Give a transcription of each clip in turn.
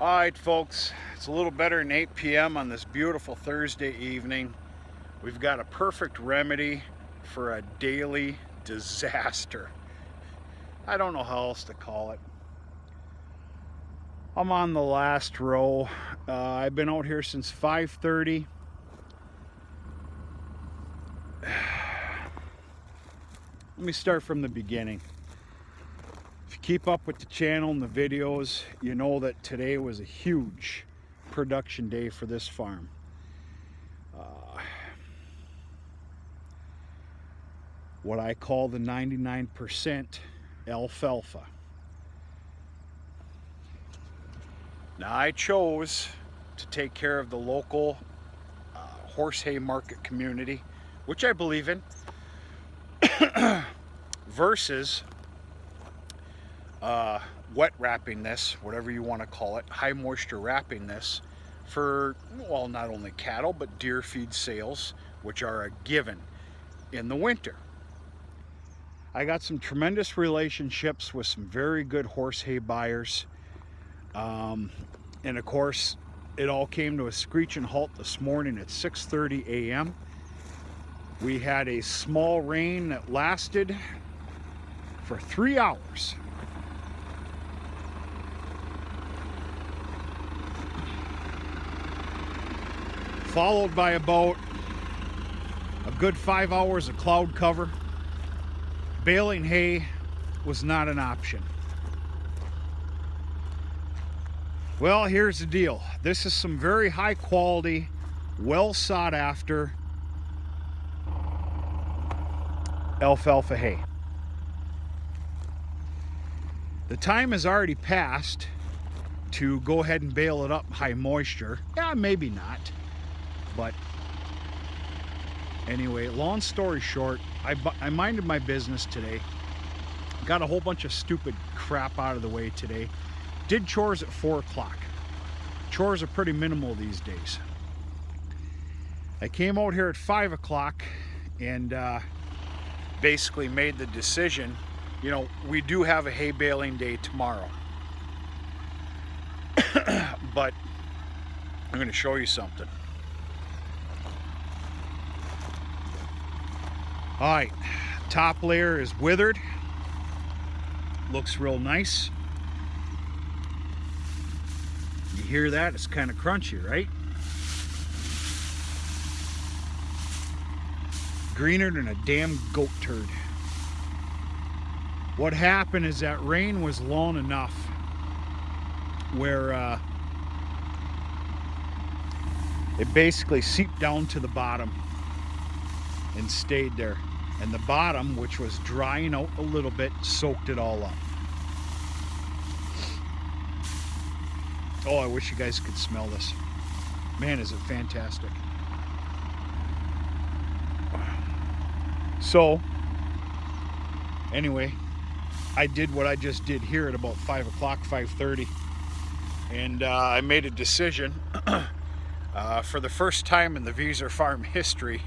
All right, folks, it's a little better than 8 p.m. on this beautiful Thursday evening. We've got a perfect remedy for a daily disaster. I don't know how else to call it. I'm on the last row. I've been out here since 5:30. Let me start from the beginning. If you keep up with the channel and the videos, you know that today was a huge production day for this farm. What I call the 99% alfalfa. Now I chose to take care of the local horse hay market community, which I believe in, versus wet wrapping this, whatever you want to call it, high moisture wrapping this for, well, not only cattle but deer feed sales, which are a given in the winter. I got some tremendous relationships with some very good horse hay buyers, and of course it all came to a screeching halt this morning at 6:30 a.m. We had a small rain that lasted for 3 hours. Followed by about a good 5 hours of cloud cover. Baling hay was not an option. Well, here's the deal. This is some very high quality, well sought after alfalfa hay. The time has already passed to go ahead and bale it up high moisture. Yeah, maybe not. But anyway, long story short, I minded my business today. Got a whole bunch of stupid crap out of the way today. Did chores at 4 o'clock. Chores are pretty minimal these days. I came out here at 5 o'clock and basically made the decision, you know, we do have a hay baling day tomorrow. But I'm going to show you something. All right, top layer is withered. Looks real nice. You hear that? It's kind of crunchy, right? Greener than a damn goat turd. What happened is that rain was long enough where it basically seeped down to the bottom and stayed there. And the bottom, which was drying out a little bit, soaked it all up. Oh, I wish you guys could smell this. Man, is it fantastic. So, anyway, I did what I just did here at about 5 o'clock, 5:30. And I made a decision for the first time in the Vieser Farm history.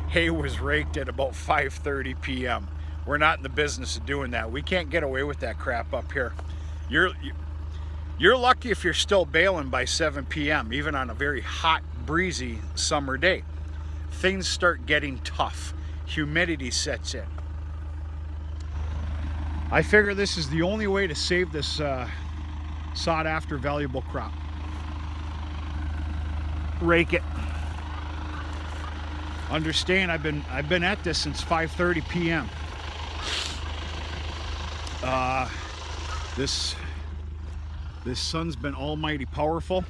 Hay was raked at about 5:30 p.m. We're not in the business of doing that. We can't get away with that crap up here. You're lucky if you're still baling by 7 p.m., even on a very hot, breezy summer day. Things start getting tough. Humidity sets in. I figure this is the only way to save this sought after, valuable crop. Rake it. Understand, I've been at this since 5:30 p.m. This sun's been almighty powerful,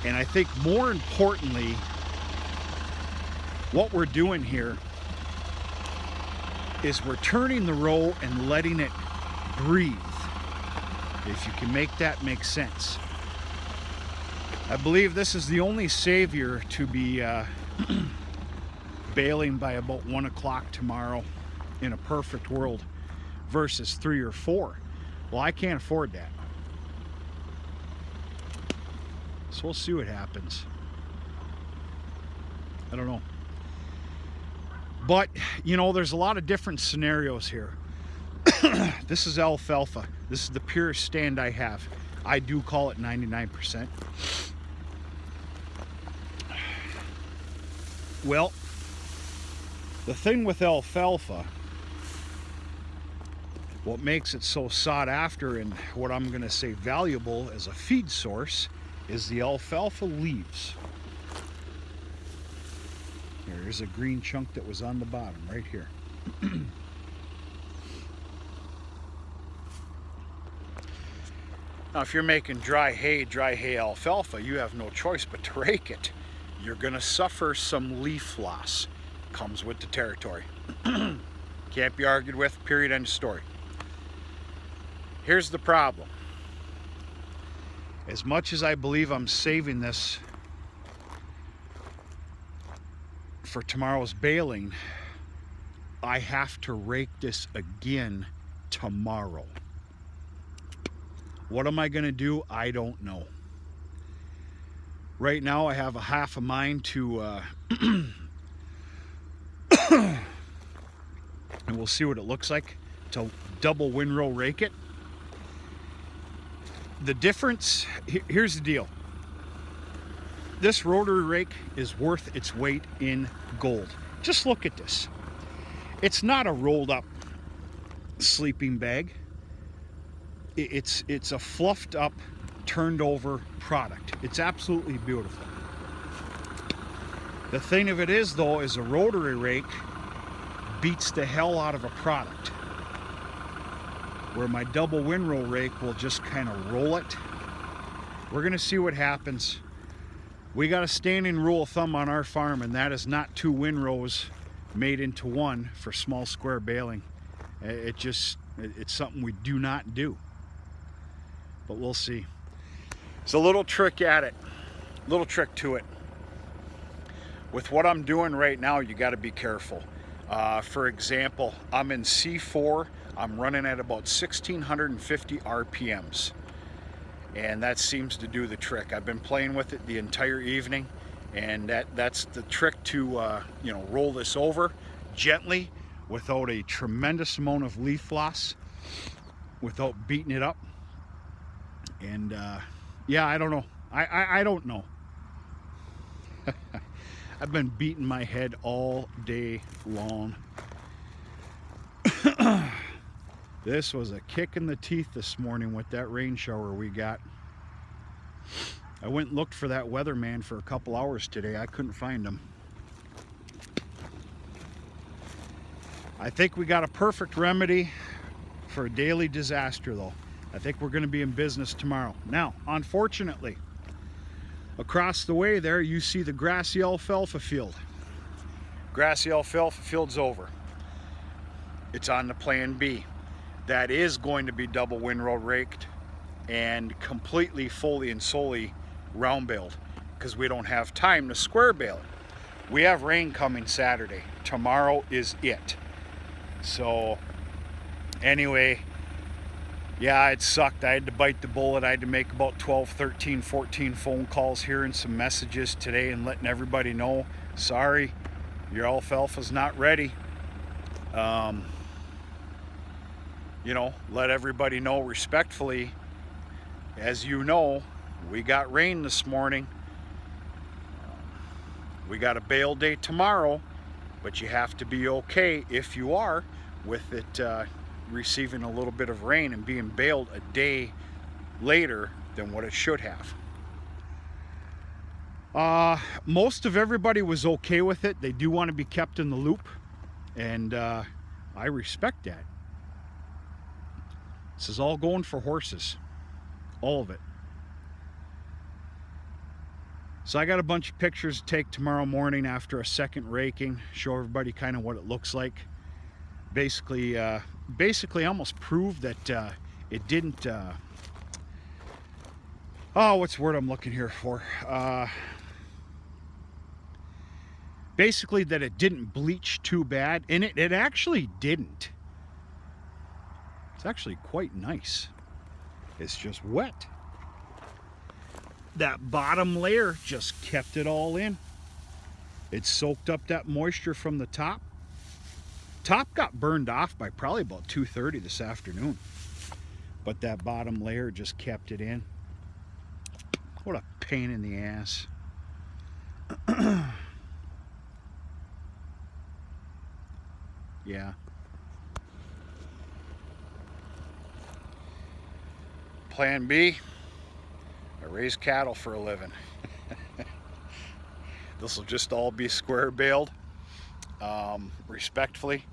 and I think more importantly, what we're doing here is we're turning the row and letting it breathe. If you can make that make sense. I believe this is the only savior to be baling by about 1 o'clock tomorrow in a perfect world versus 3 or 4. Well, I can't afford that. So we'll see what happens. I don't know. But, you know, there's a lot of different scenarios here. This is alfalfa. This is the purest stand I have. I do call it 99%. Well, the thing with alfalfa, what makes it so sought after and what I'm going to say valuable as a feed source is the alfalfa leaves. Here's a green chunk that was on the bottom right here. Now, if you're making dry hay alfalfa, you have no choice but to rake it. You're going to suffer some leaf loss. Comes with the territory. Can't be argued with, period, end of story. Here's the problem. As much as I believe I'm saving this for tomorrow's baling, I have to rake this again tomorrow. What am I going to do? I don't know. Right now I have a half a mind to and we'll see what it looks like, to double windrow rake it. The difference, here's the deal. This rotary rake is worth its weight in gold. Just look at this. It's not a rolled up sleeping bag. It's a fluffed up, turned over product. It's absolutely beautiful. The thing of it is though, is a rotary rake beats the hell out of a product, where my double windrow rake will just kind of roll it. We're gonna see what happens. We got a standing rule of thumb on our farm, and that is not 2 windrows made into one for small square baling. It's something we do not do. But we'll see. It's a little trick at it, little trick to it. With what I'm doing right now, you got to be careful. For example, I'm in C4. I'm running at about 1650 RPMs, and that seems to do the trick. I've been playing with it the entire evening, and that's the trick to you know, roll this over gently without a tremendous amount of leaf loss, without beating it up. And yeah, I don't know. I don't know. I've been beating my head all day long. This was a kick in the teeth this morning with that rain shower we got. I went and looked for that weatherman for a couple hours today. I couldn't find him. I think we got a perfect remedy for a daily disaster though. I think we're going to be in business tomorrow. Now, unfortunately, across the way there you see the grassy alfalfa field. Grassy alfalfa field's over. It's on the plan B. That is going to be double windrow raked and completely, fully and solely round baled, because we don't have time to square bale it. We have rain coming Saturday. Tomorrow is it. So anyway, yeah, it sucked. I had to bite the bullet. I had to make about 12, 13, 14 phone calls here and some messages today and letting everybody know, sorry, your alfalfa's not ready. You know, let everybody know respectfully. As you know, we got rain this morning. We got a bale day tomorrow, but you have to be okay, if you are, with it receiving a little bit of rain and being baled a day later than what it should have. Most of everybody was okay with it. They do want to be kept in the loop, and I respect that. This is all going for horses, all of it. So I got a bunch of pictures to take tomorrow morning after a second raking, show everybody kind of what it looks like. Basically almost prove that it didn't, oh, what's the word I'm looking here for? Basically that it didn't bleach too bad, and it actually didn't. It's actually quite nice. It's just wet. That bottom layer just kept it all in. It soaked up that moisture from the top. Top got burned off by probably about 2:30 this afternoon. but that bottom layer just kept it in. What a pain in the ass. Yeah. Plan B, I raise cattle for a living. This will just all be square baled, respectfully.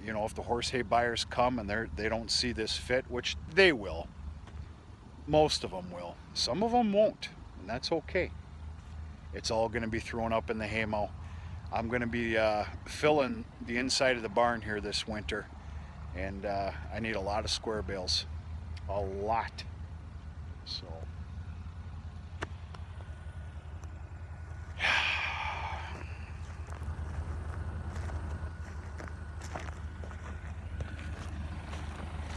You know, if the horse hay buyers come and they don't see this fit, which they will, most of them will, some of them won't, and that's okay. It's all going to be thrown up in the haymow. I'm going to be filling the inside of the barn here this winter, and I need a lot of square bales, a lot. So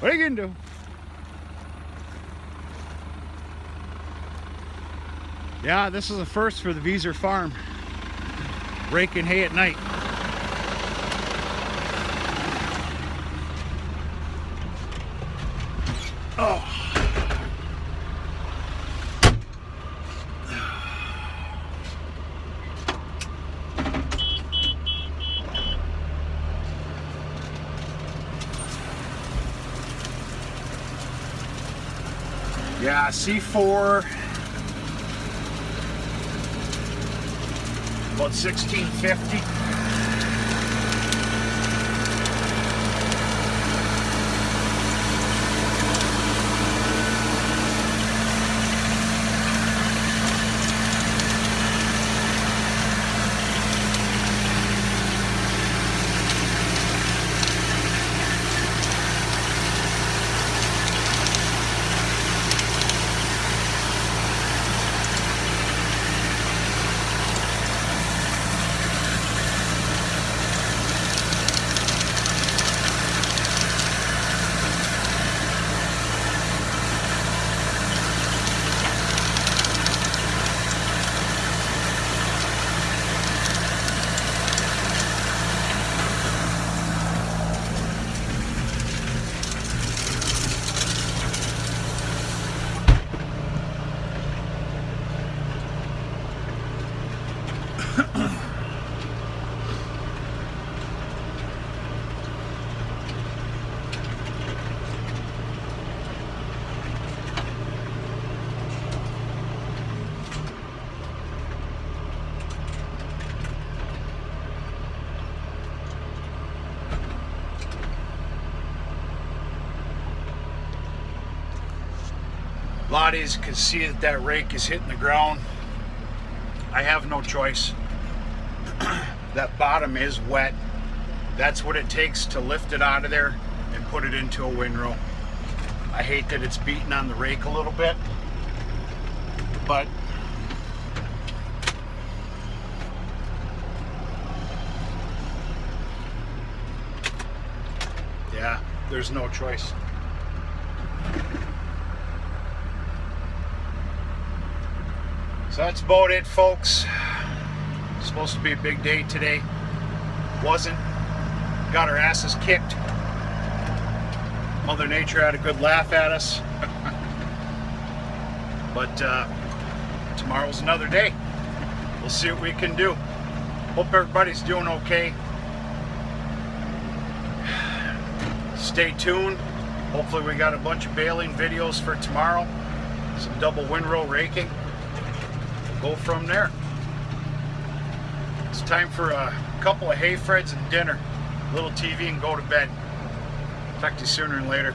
what are you gonna do? Yeah, this is a first for the Vieser farm. Raking hay at night. Oh. Yeah, C4, about 1650. A lot of you can see that rake is hitting the ground. I have no choice. That bottom is wet. That's what it takes to lift it out of there and put it into a windrow. I hate that it's beating on the rake a little bit, but yeah, there's no choice. So that's about it, folks. It's supposed to be a big day today. Wasn't. Got our asses kicked. Mother Nature had a good laugh at us. But tomorrow's another day. We'll see what we can do. Hope everybody's doing okay. Stay tuned. Hopefully we got a bunch of baling videos for tomorrow. Some double windrow raking. Go from there. It's time for a couple of hay freds and dinner, a little TV, and go to bed. Talk to you sooner and later.